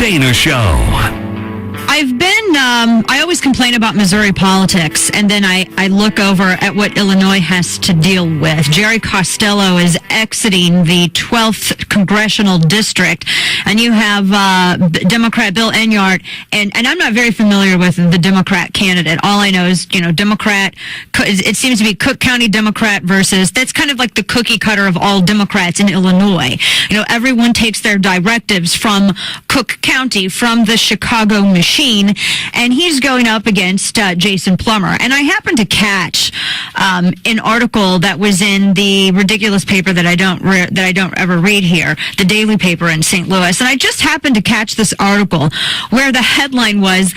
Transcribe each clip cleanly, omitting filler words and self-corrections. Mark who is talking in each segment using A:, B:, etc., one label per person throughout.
A: Dana Show.
B: I always complain about Missouri politics, and then I look over at what Illinois has to deal with. Jerry Costello is exiting the 12th Congressional District, and you have Democrat Bill Enyart, and I'm not very familiar with the Democrat candidate. All I know is, Democrat, it seems to be Cook County Democrat versus, that's kind of like the cookie cutter of all Democrats in Illinois. Everyone takes their directives from Cook County, from the Chicago machine, and he's going up against Jason Plummer. And I happened to catch an article that was in the ridiculous paper that I don't ever read here, the Daily Paper in St. Louis. And I just happened to catch this article where the headline was,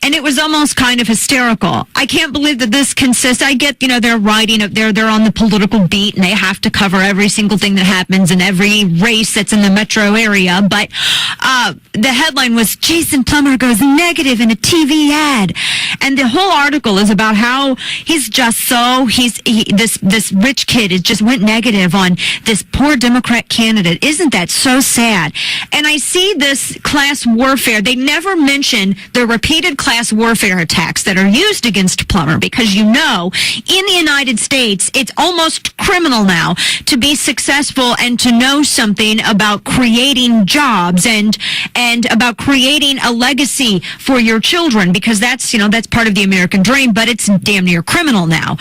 B: and it was almost kind of hysterical. I can't believe that this consists. I get, they're writing up there, they're on the political beat, and they have to cover every single thing that happens in every race that's in the metro area. But the headline was, Jason Plummer goes negative in a TV ad. And the whole article is about how he's just this rich kid just went negative on this poor Democrat candidate. Isn't that so sad? And I see this class warfare. They never mention the repeated class warfare attacks that are used against Plummer, because in the United States, it's almost criminal now to be successful and to know something about creating jobs and about creating a legacy for your children, because that's part of the American dream, but it's damn near criminal now.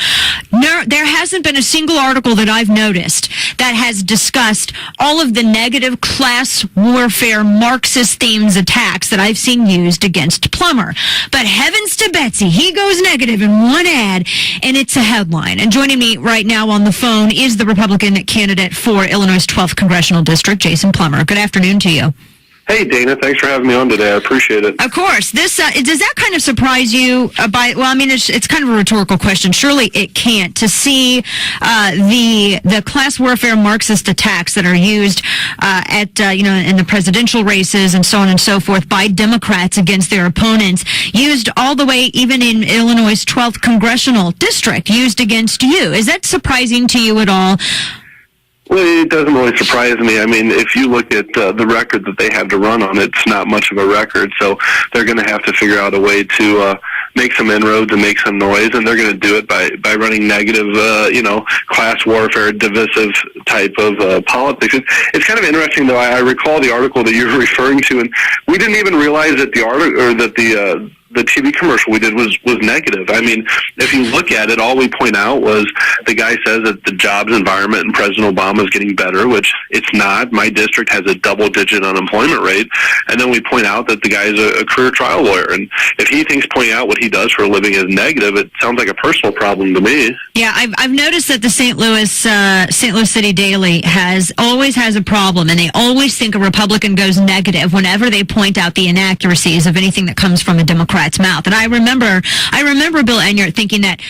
B: No, there hasn't been a single article that I've noticed that has discussed all of the negative class warfare Marxist themes attacks that I've seen used against Plummer. But heavens to Betsy, he goes negative in one ad, and it's a headline. And joining me right now on the phone is the Republican candidate for Illinois' 12th Congressional District, Jason Plummer. Good afternoon to you.
C: Hey, Dana. Thanks for having me on today. I appreciate it.
B: Of course. This does that kind of surprise you? It's kind of a rhetorical question. Surely it can't, to see the class warfare Marxist attacks that are used in the presidential races and so on and so forth by Democrats against their opponents, used all the way even in Illinois' 12th Congressional District, used against you. Is that surprising to you at all?
C: Well, it doesn't really surprise me. I mean, if you look at the record that they have to run on, it's not much of a record. So they're going to have to figure out a way to make some inroads and make some noise, and they're going to do it by running negative, class warfare, divisive type of politics. It's kind of interesting, though. I recall the article that you're referring to, and we didn't even realize that the TV commercial we did was negative. I mean, if you look at it, all we point out was the guy says that the jobs environment in President Obama is getting better, which it's not. My district has a double-digit unemployment rate. And then we point out that the guy is a career trial lawyer. And if he thinks pointing out what he does for a living is negative, it sounds like a personal problem to me.
B: Yeah, I've noticed that the St. Louis City Daily always has a problem, and they always think a Republican goes negative whenever they point out the inaccuracies of anything that comes from a Democrat's mouth. And I remember Bill Enyart thinking that,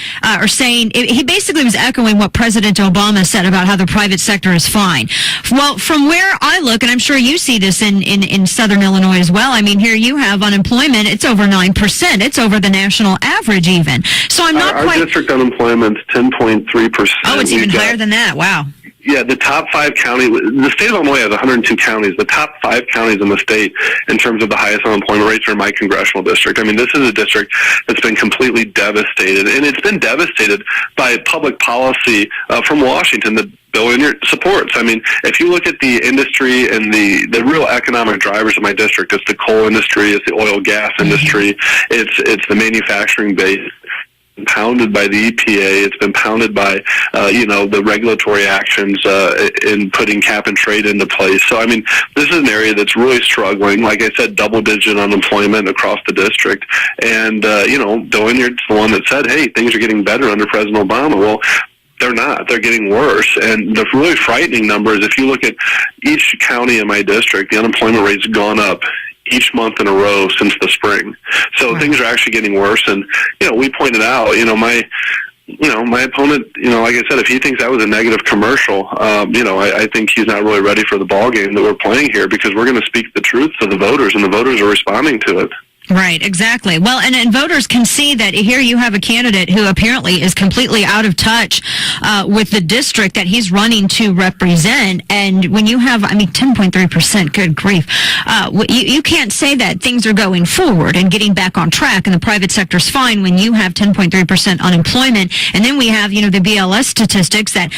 B: or saying, he basically was echoing what President Obama said about how the private sector is fine. Well, from where I look, and I'm sure you see this in Southern Illinois as well, I mean, here you have unemployment, it's over 9%. It's over the national average even. So I'm not
C: Our district unemployment's 10.3%.
B: Oh, it's even higher than that. Wow.
C: Yeah, the top 5 counties, the state of Illinois has 102 counties. The top 5 counties in the state in terms of the highest unemployment rates are in my congressional district. I mean, this is a district that's been completely devastated, and it's been devastated by public policy from Washington that Bill Enyart supports. I mean, if you look at the industry and the real economic drivers of my district, it's the coal industry, it's the oil gas industry, it's the manufacturing base. Pounded by the EPA. It's been pounded by, the regulatory actions in putting cap and trade into place. So, I mean, this is an area that's really struggling. Like I said, double-digit unemployment across the district. And, Bill Enyart's the one that said, hey, things are getting better under President Obama. Well, they're not. They're getting worse. And the really frightening number is if you look at each county in my district, the unemployment rate's gone up each month in a row since the spring. So things are actually getting worse. And, we pointed out, my opponent, like I said, if he thinks that was a negative commercial, I think he's not really ready for the ball game that we're playing here, because we're going to speak the truth to the voters, and the voters are responding to it.
B: Right, exactly. Well, and voters can see that here you have a candidate who apparently is completely out of touch with the district that he's running to represent. And when you have, 10.3%, good grief, you can't say that things are going forward and getting back on track and the private sector's fine when you have 10.3% unemployment. And then we have, the BLS statistics that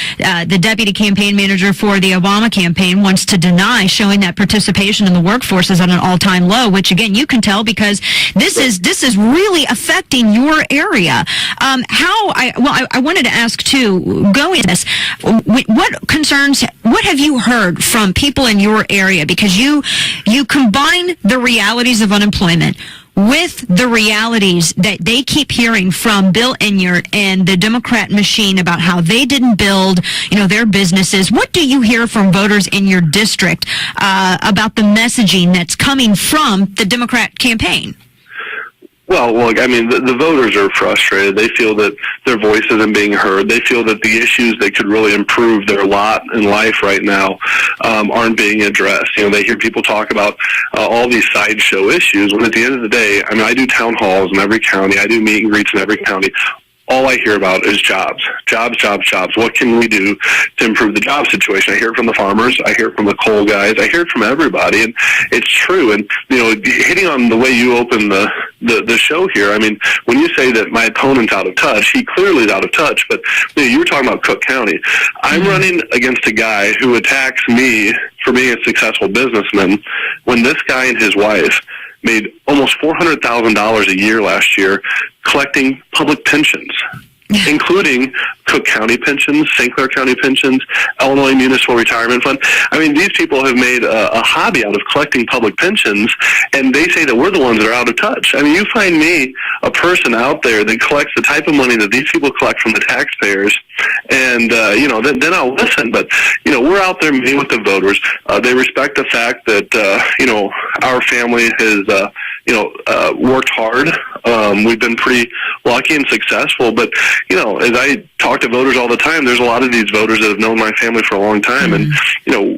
B: the deputy campaign manager for the Obama campaign wants to deny, showing that participation in the workforce is at an all-time low, which again, you can tell because this is really affecting your area. I wanted to ask too, going this, what have you heard from people in your area? Because you combine the realities of unemployment with the realities that they keep hearing from Bill Enyart and the Democrat machine about how they didn't build, their businesses. What do you hear from voters in your district about the messaging that's coming from the Democrat campaign?
C: Well, look, the voters are frustrated. They feel that their voice isn't being heard. They feel that the issues that could really improve their lot in life right now aren't being addressed. They hear people talk about all these sideshow issues, when at the end of the day, I do town halls in every county. I do meet and greets in every county. All I hear about is jobs. What can we do to improve the job situation? I hear it from the farmers. I hear it from the coal guys. I hear it from everybody, and it's true. And hitting on the way you open the show here, when you say that my opponent's out of touch, he clearly is out of touch. But you were talking about Cook County. I'm running against a guy who attacks me for being a successful businessman, when this guy and his wife made almost $400,000 a year last year collecting public pensions, including Cook County pensions, St. Clair County pensions, Illinois Municipal Retirement Fund. These people have made a hobby out of collecting public pensions, and they say that we're the ones that are out of touch. You find me a person out there that collects the type of money that these people collect from the taxpayers, and, then I'll listen. But, we're out there meeting with the voters. They respect the fact that, our family has, worked hard. We've been pretty lucky and successful, but, as I talk to voters all the time, there's a lot of these voters that have known my family for a long time, and,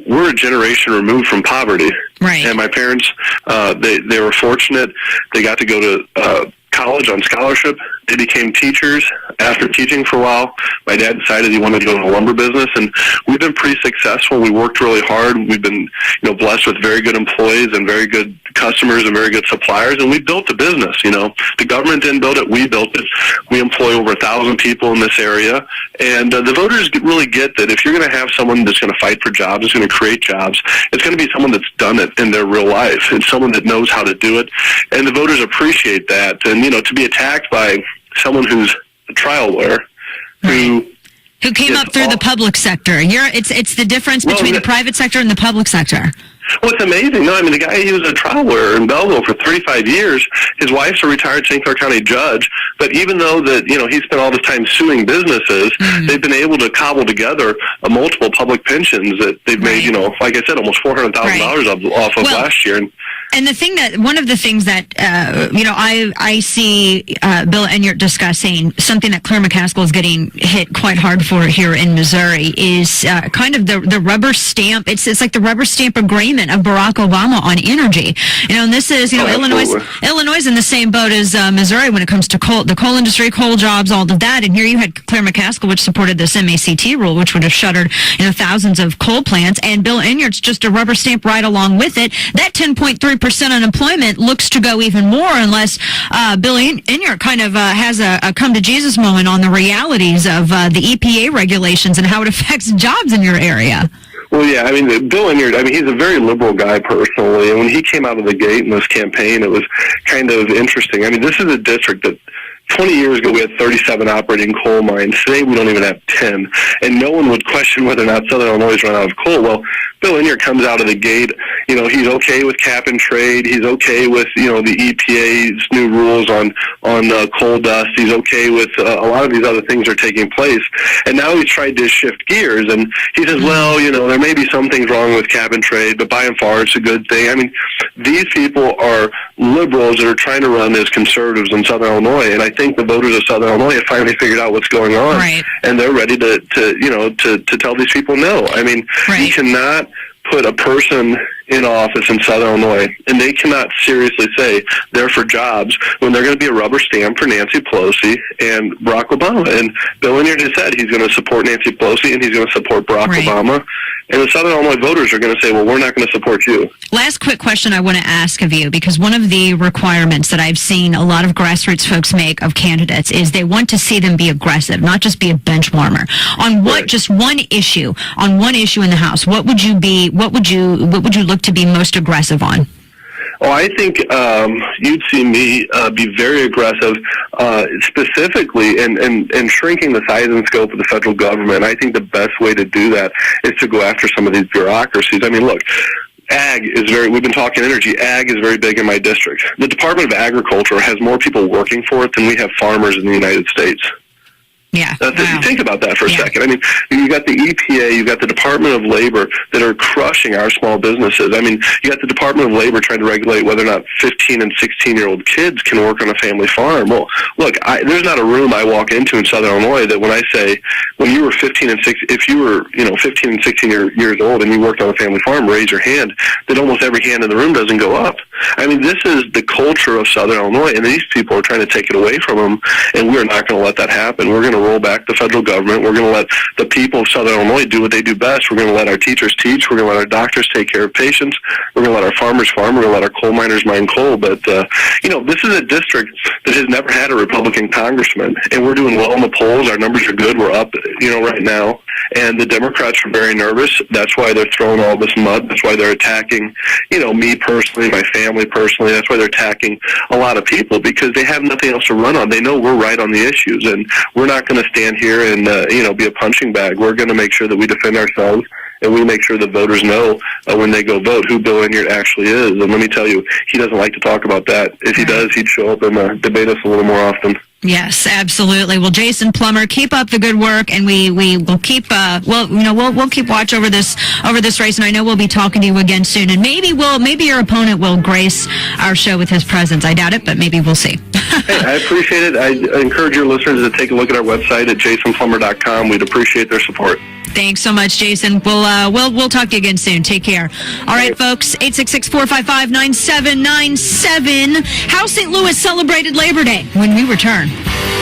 C: we're a generation removed from poverty.
B: Right.
C: And my parents, they were fortunate. They got to go to college on scholarship. They became teachers. After teaching for a while, my dad decided he wanted to go in the lumber business, and we've been pretty successful. We worked really hard. We've been, blessed with very good employees and very good customers and very good suppliers, and we built a business. The government didn't build it. We built it. We employ over 1,000 people in this area, and the voters really get that if you're going to have someone that's going to fight for jobs, that's going to create jobs, it's going to be someone that's done it in their real life. It's someone that knows how to do it, and the voters appreciate that. And, to be attacked by someone who's a trial lawyer who
B: came up through the public sector. It's the difference between the private sector and the public sector.
C: Well, it's amazing. No, the guy, he was a trial lawyer in Belleville for 35 years. His wife's a retired St. Clair County judge. But even though that, he spent all this time suing businesses, they've been able to cobble together multiple public pensions that they've made, like I said, almost $400,000 off of last year.
B: And one of the things that, I see Bill Enyart discussing, something that Claire McCaskill is getting hit quite hard for here in Missouri, is kind of the rubber stamp. It's like the rubber stamp agreement of Barack Obama on energy. And this is, Illinois is in the same boat as Missouri when it comes to the coal industry, coal jobs, all of that. And here you had Claire McCaskill, which supported this MACT rule, which would have shuttered, thousands of coal plants. And Bill Enyart's just a rubber stamp right along with it. That 10.3% unemployment looks to go even more unless Bill Enyart kind of has a come-to-Jesus moment on the realities of the EPA regulations and how it affects jobs in your area.
C: Well, yeah, Bill Enyart, he's a very liberal guy personally, and when he came out of the gate in this campaign, it was kind of interesting. This is a district that 20 years ago, we had 37 operating coal mines. Today, we don't even have 10. And no one would question whether or not Southern Illinois has run out of coal. Well, Bill Enyart comes out of the gate. He's okay with cap and trade. He's okay with, the EPA's new rules on coal dust. He's okay with a lot of these other things are taking place. And now he's tried to shift gears. And he says, well, there may be some things wrong with cap and trade, but by and far, it's a good thing. These people are liberals that are trying to run as conservatives in Southern Illinois. And I think the voters of Southern Illinois have finally figured out what's going on, and they're ready to tell these people no. You cannot put a person in office in Southern Illinois, and they cannot seriously say they're for jobs when they're going to be a rubber stamp for Nancy Pelosi and Barack Obama. And Bill Lanyard has said he's going to support Nancy Pelosi and he's going to support Barack Obama. And the Southern Illinois voters are going to say, well, we're not going to support you.
B: Last quick question I want to ask of you, because one of the requirements that I've seen a lot of grassroots folks make of candidates is they want to see them be aggressive, not just be a bench warmer. On what, just one issue in the House, what would you look to be most aggressive on?
C: Oh, I think you'd see me be very aggressive, specifically in shrinking the size and scope of the federal government. I think the best way to do that is to go after some of these bureaucracies. I mean, look, we've been talking energy, ag is very big in my district. The Department of Agriculture has more people working for it than we have farmers in the United States.
B: Yeah.
C: Think about that for a second. I mean, you got the EPA, you got the Department of Labor that are crushing our small businesses. I mean, you got the Department of Labor trying to regulate whether or not 15 and 16-year-old kids can work on a family farm. Well, look, there's not a room I walk into in Southern Illinois that when I say, when you were 15 and 16 years old and you worked on a family farm, raise your hand, that almost every hand in the room doesn't go up. I mean, this is the culture of Southern Illinois, and these people are trying to take it away from them, and we're not going to let that happen. We're going to roll back the federal government. We're going to let the people of Southern Illinois do what they do best. We're going to let our teachers teach. We're going to let our doctors take care of patients. We're going to let our farmers farm. We're going to let our coal miners mine coal. But, this is a district that has never had a Republican congressman, and we're doing well in the polls. Our numbers are good. We're up, right now. And the Democrats are very nervous. That's why they're throwing all this mud. That's why they're attacking, me personally, my family personally. That's why they're attacking a lot of people, because they have nothing else to run on. They know we're right on the issues, and we're not going to stand here and, be a punching bag. We're going to make sure that we defend ourselves, and we make sure the voters know when they go vote who Bill Lanyard actually is. And let me tell you, he doesn't like to talk about that. If he does, he'd show up and debate us a little more often.
B: Yes, absolutely. Well, Jason Plummer, keep up the good work, and we will keep we'll keep watch over this race, and I know we'll be talking to you again soon, and maybe your opponent will grace our show with his presence. I doubt it, but maybe we'll see.
C: Hey, I appreciate it. I encourage your listeners to take a look at our website at jasonplummer.com. We'd appreciate their support.
B: Thanks so much, Jason. We'll talk to you again soon. Take care. All right, folks, 866-455-9797. How St. Louis celebrated Labor Day when we return.